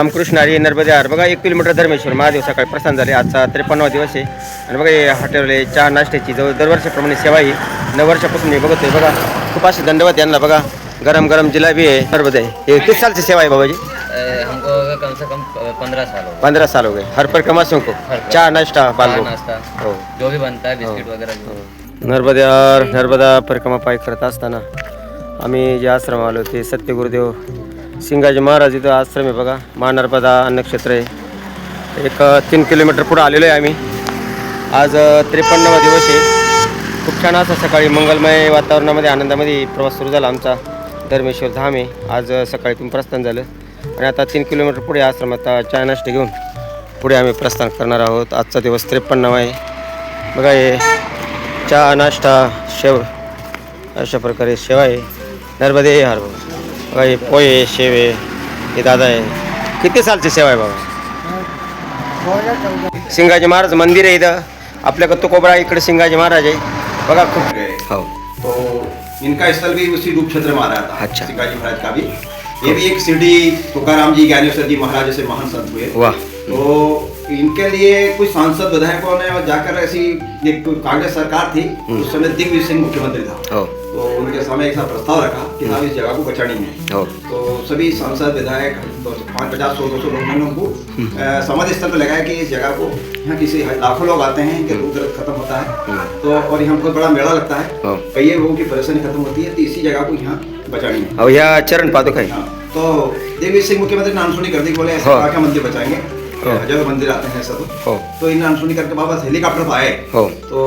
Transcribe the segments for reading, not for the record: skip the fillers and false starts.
रामकृष्ण हरी नर्मदे हार बघा 1 किलोमीटर धर्मेश्वर महादेव सकाळी प्रस्थान झाले. आजचा 53वा दिवस आहे आणि बघा हे हॉटेल चहा नाश्त्याची जवळ दरवर्षाप्रमाणे सेवा ही 9 वर्षापासून मी बघतोय. बघा खूप असे धन्यवाद यांना. बघा गरम गरम जिलेबी आहे नर्मदे आहे. हे किती सालची सेवा आहे बाबाजी? हमको कम से कम 15 साल हो गए. 15 साल हो गए. हर परिक्रमा से हमको चहा नाश्ता बालभोग नाश्ता हो जो भी बनता है बिस्किट वगैरह जो. नर्मदे हार नर्मदा परिक्रमा पायी करत असताना आम्ही जे आश्रम आलो ते सत्य गुरुदेव सिंगाजी महाराज इथं आश्रम आहे. बघा मा नर्मदा अन्नक्षेत्र आहे. एक 3 किलोमीटर पुढे आलेलो आहे आम्ही. आज 53वा दिवस आहे. खूप छान असं सकाळी मंगलमय वातावरणामध्ये आनंदामध्ये प्रवास सुरू झाला आमचा. धर्मेश्वर धाम आहे. आज सकाळी तुम्ही प्रस्थान झालं आणि आता 3 किलोमीटर पुढे आश्रमात चहा नाश्ते घेऊन पुढे आम्ही प्रस्थान करणार आहोत. आजचा दिवस 53वा आहे. बघा हे चहा नाश्ता शेव अशा प्रकारे सेवा आहे. नर्मदे हार बघा हे पोहे शेवे हे दादा आहे. किती सालची सेवा आहे बाबा? सिंगाजी महाराज मंदिर आहे इथं आपल्याकडं. तो कोबरा इकडे सिंगाजी महाराज आहे. बघा खूप हो. तो इनका स्थल भी उसी रूप क्षेत्र में आ रहा था. अच्छा. सिंगाजी महाराज का भी ये भी एक शिरडी तुकाराम जी ज्ञानेश्वर जी महाराज जैसे महान संत हुए. वाह. तो इनके लिए कुछ सांसद विधायकों ने जाकर ऐसी एक कांग्रेस सरकार थी उस समय दिग्विजय सिंह मुख्यमंत्री था. हो तो उनके सामने एक प्रस्ताव रखा कि हाँ इस जगह को बचानी है. हो तो सभी सांसद विधायक 50-100-200 लोगों ने उनको समाधि स्थल पर लगाया कि इस जगह को यहाँ किसी लाखों लोग आते हैं कि रोग दर्द खत्म होता है तो और यहाँ बहुत बड़ा मेला लगता है. कई लोगों की परेशानी खत्म होती है तो इसी जगह को यहाँ बचानी है. और यह चरण पादुका है. तो दिग्विजय सिंह मुख्यमंत्री ने अनसुनी कर दी. बोले ऐसा क्या मंदिर बचाएंगे, जब मंदिर आते हैं सब. तो इन अनसुनी करके वापस हेलीकॉप्टर पर आए. तो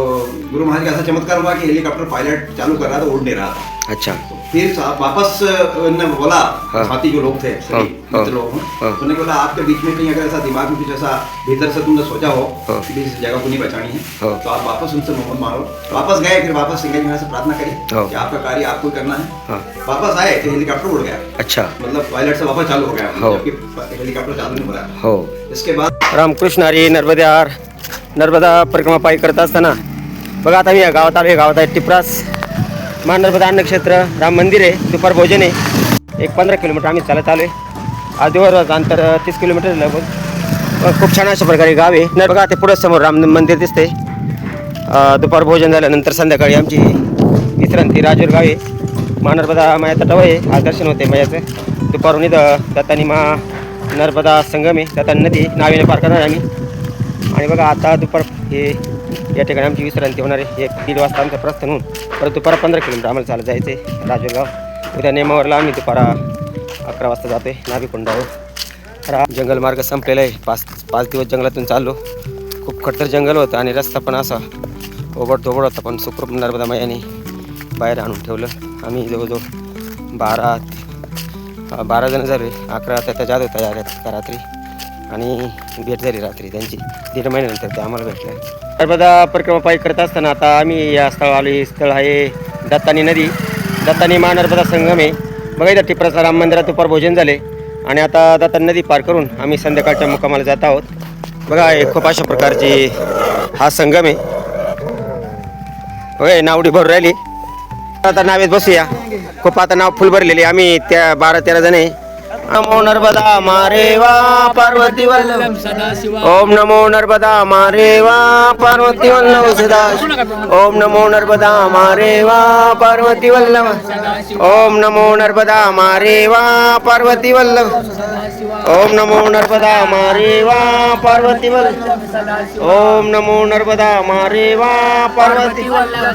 गुरु महाराज का ऐसा चमत्कार हुआ कि हेलीकॉप्टर पायलट चालू कर रहा था, उड़ नहीं रहा था. अच्छा. तो फिर वापस ने बोला साथी जो लोग थे सभी मित्र लोग उन्होंने बोला आपके बीच में कहीं अगर ऐसा दिमाग में कुछ ऐसा भीतर से तुमने सोचा हो कि इस जगह को नहीं बचानी है तो आप वापस उनसे मोहम्मद मारो. वापस गए. फिर वापस सिंगाजी महाराज से प्रार्थना करी कि आपका कार्य आपको करना है. वापस आए तो हेलीकॉप्टर उड़ गया. अच्छा. मतलब पायलट से वापस चालू हो गया जबकि हेलीकॉप्टर चालू नहीं हो रहा. हो. इसके बाद रामकृष्ण हरी नर्मदे हार नर्मदा परिक्रमा पायी करत असताना बघा आता मी या गावात आलो. हे गावात आहे टिपरास मा नर्मदा अन्नक्षेत्र राम मंदिर आहे. दुपार भोजन आहे. एक 15 किलोमीटर आम्ही चालत आलो आहे. आज दिवस अंतर 30 किलोमीटर लगभग. खूप छान अशा प्रकारे गाव आहे. बघा ते पुढं समोर राम मंदिर दिसते. दुपार भोजन झाल्यानंतर संध्याकाळी आमची विश्रांती राजूर गाव आहे. मा नर्मदा माया तटावर आहे. आज दर्शन होते मायाचं. दुपारून इथं दत्तानी मा नर्मदा संगम आहे. दत्तानी नदी नावेने पार करणार आम्ही. आणि बघा आता दुपार हे या ठिकाणी आमची विश्रांती होणार आहे. 1-1.5 वाजता आमचं प्रस्थान होऊन परत दुपारा 15 किलोमीटर आम्हाला चालत जायचं आहे राजूरगाव. उद्या नेमावरला आम्ही दुपारा 11 वाजता जातो आहे नाभिकुंडावर. जंगल मार्ग संपलेला आहे. 5 दिवस जंगलातून चाललो. खूप खडतर जंगल होतं आणि रस्ता पण असा ओबड होता पण सुखरूप नर्मदा मायाने बाहेर आणून ठेवलं. आम्ही जवळजवळ 12 जण झालो. 11 त्या जात होता या रात्री आणि भेट झाली रात्री त्यांची. 1.5 महिन्यानंतर ते आम्हाला भेटलं. नर्मदा परिक्रमा पायी करत असताना आता आम्ही या स्थळ आलो. स्थळ आहे दत्तानी नदी. दत्तानी मा नर्मदा संगम आहे. बघा इथं टिपराचा राम मंदिरात दुपार भोजन झाले आणि आता दत्तानी नदी पार करून आम्ही संध्याकाळच्या मुक्कामाला जात आहोत. बघा हे खूप अशा प्रकारची हा संगम आहे. बघा नावडी भरून राहिली. आता नावेत बसूया. खूप आता नाव फुल भरलेली. आम्ही त्या 12-13 जण आहे. नमो नर्मदा मारेवा पार्वती वल्लभ सदाशिव. ओम नमो नर्मदा मारेवा पार्वती वल्लभ सदाशिव. ओम नमो नर्मदा मारेवा पार्वती वल्लभ. ओम नमो नर्मदा मारेवा पार्वती वल्लभ. ओम नमो नर्मदा मारेवा पार्वती वल्लभ. ओम नमो नर्मदा मारेवा पार्वती वल्लभ.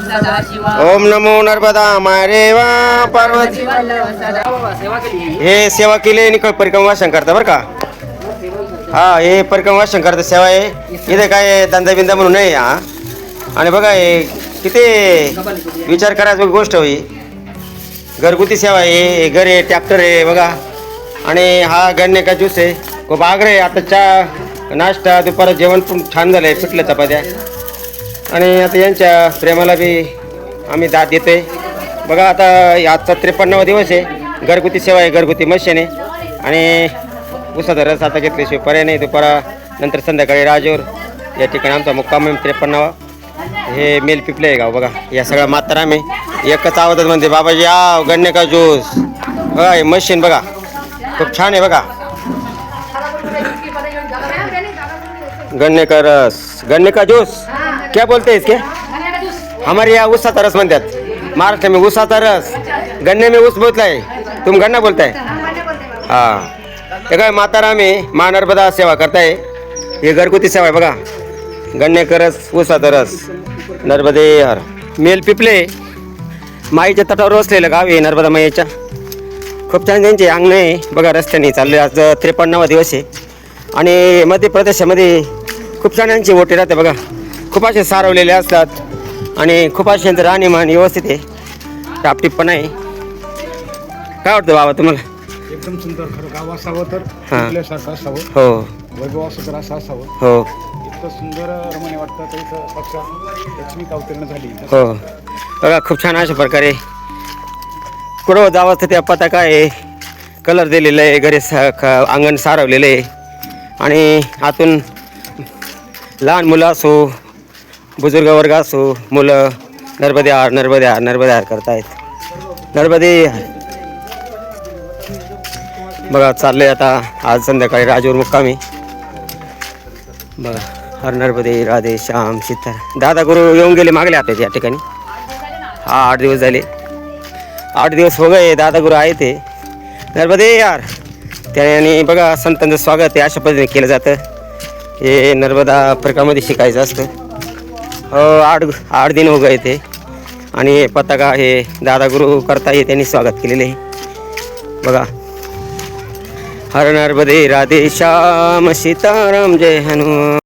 ओम नमो नर्मदा मारेवा पार्वती. हे सेवा केली परिक्रमा वाचन करता बरं का. हा हे परिक्रमा वाचन करता सेवा आहे. इथे काय धंदा बिंदा म्हणून नाही. हा आणि बघा हे किती विचार करायची गोष्ट होई. घरगुती सेवा आहे. घर आहे ट्रॅक्टर आहे बघा. आणि हा गण्य का ज्यूस आहे. खूप आग्रह आहे. आता चहा नाश्ता दुपार जेवण पण छान झालं आहे. पिठलं चपात्या आणि आता यांच्या प्रेमाला बी आम्ही दाद देतोय. बघा आता आजचा 53वा दिवस आहे. घरगुती सेवा आहे. घरगुती मशीन आहे आणि उसाचा रस आता घेतल्याशिवाय पर्याय नाही. दुपारा नंतर संध्याकाळी राजूर या ठिकाणी आमचा मुक्काम आहे 53वा. हे मेल पिपले आहे गाव. बघा या सगळ्या मात्रा आम्ही एकच आवाजात म्हणते बाबाजी आव गण्य का ज्यूस. बघा हे मशीन बघा खूप छान आहे. बघा गन्ने का रस, गन्ने का जूस, क्या बोलते हैं इसके? हमारे यहाँ ऊसाचा रस म्हणतात, महाराष्ट्र में ऊसाचा रस, गन्ने में ऊस बोलता है, तुम गन्ना बोलता है. हाँ, हे काय म्हातारा में माँ नर्मदा सेवा करताय. हे घरगुती सेवा आहे बघा. गन्ने का रस, ऊसाचा रस, नर्मदे हर. मेल पिपले माईच्या तटावर वसलेलं गाव आहे नर्मदा माईच्या. खूप छान त्यांचे अंगण आहे बघा. रस्त्याने चालले, आज 53वा दिवस आहे आणि मध्य प्रदेशामध्ये खूप छान यांची ओटी राहते बघा. खूप असे सारवलेले असतात आणि खूप असे यांचं राहणीमान व्यवस्थित आहे, टापटीप आहे. काय वाटतं बाबा तुम्हाला? एकदम सुंदर. खरं गाव असावं तर हां. आपल्यासारखं असावं, हो वैभव असं तर असं असावं. हो इतकं सुंदर रमणीय वाटतं. त्याचं साक्षात लक्ष्मी अवतरण झाली. हो बघा. खूप छान अशा प्रकारे कुठं जावं तर त्या पताका आहे, कलर दिलेलं आहे, घरी अंगण सारवलेलं आहे आणि आतून लहान मुलं असो, बुजुर्ग वर्ग असो, मुलं नर्मदे हार नर्मदे हार नर्मदे हार करतायत. नर्मदे हार बघा. चाललंय आता आज संध्याकाळी राजूर मुक्कामी बघा. हर नर्मदे, राधे श्याम सीतार. दादा गुरु येऊन गेले मागले आता या ठिकाणी. हा 8 दिवस झाले, 8 दिवस हो गए दादा गुरु आहे ते. नर्मदे यार. त्याने बघा संतांचं स्वागत आहे अशा पद्धतीने केलं जातं. हे नर्मदा प्रकारामध्ये शिकायचं असतं. हो 8 दिन हो गए ते आणि हे पताका हे दादा गुरु करता हे त्यांनी स्वागत केलेले आहे बघा. हर नर्मदे, राधे श्याम सीताराम, जय हनुमान.